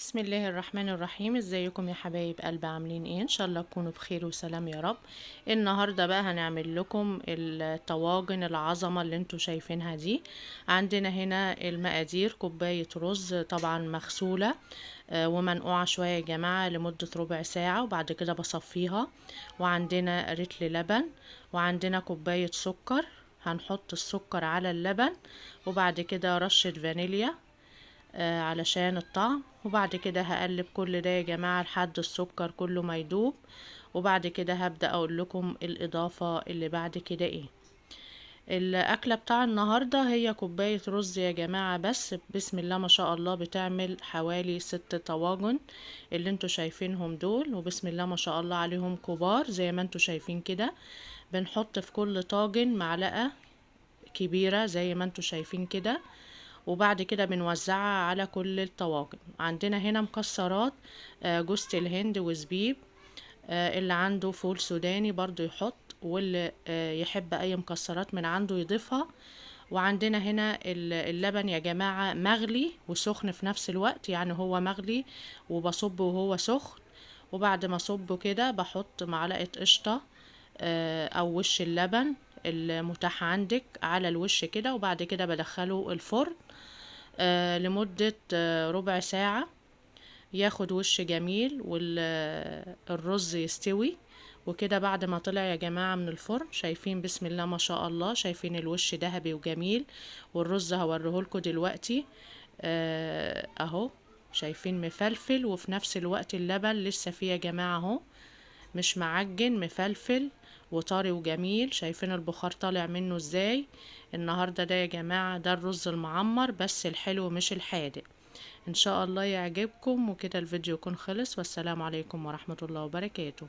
بسم الله الرحمن الرحيم. ازيكم يا حبايب قلب؟ عاملين ايه؟ ان شاء الله تكونوا بخير وسلام يا رب. النهارده بقى هنعمل لكم الطواجن العظمه اللي انتوا شايفينها دي. عندنا هنا المقادير: كوبايه رز طبعا مغسوله ومنقوعه شويه يا جماعه لمده ربع ساعه، وبعد كده بصفيها. وعندنا رتل لبن، وعندنا كوبايه سكر. هنحط السكر على اللبن، وبعد كده رشه فانيليا علشان الطعم. وبعد كده هقلب كل ده يا جماعة لحد السكر كله ما يدوب. وبعد كده هبدأ اقول لكم الاضافة اللي بعد كده ايه. الاكلة بتاع النهاردة هي كوباية رز يا جماعة، بس بسم الله ما شاء الله بتعمل حوالي 6 طواجن اللي انتوا شايفينهم دول، وبسم الله ما شاء الله عليهم كبار زي ما انتوا شايفين كده. بنحط في كل طاجن معلقة كبيرة زي ما انتوا شايفين كده، وبعد كده بنوزعها على كل الطواجن. عندنا هنا مكسرات جوز الهند وزبيب. اللي عنده فول سوداني برضو يحط، واللي يحب اي مكسرات من عنده يضيفها. وعندنا هنا اللبن يا جماعة مغلي وسخن في نفس الوقت، يعني هو مغلي وبصبه وهو سخن. وبعد ما صبه كده بحط معلقة قشطة او وش اللبن المتاح عندك على الوش كده، وبعد كده بدخله الفرن لمدة ربع ساعة، ياخد وش جميل والرز يستوي. وكده بعد ما طلع يا جماعة من الفرن، شايفين بسم الله ما شاء الله، شايفين الوش ذهبي وجميل. والرز هوريهولكوا دلوقتي اهو، شايفين مفلفل، وفي نفس الوقت اللبن لسه فيه يا جماعة اهو، مش معجن، مفلفل وطري وجميل. شايفين البخار طالع منه ازاي؟ النهاردة ده يا جماعة ده الرز المعمر، بس الحلو مش الحادق. ان شاء الله يعجبكم. وكده الفيديو يكون خلص، والسلام عليكم ورحمة الله وبركاته.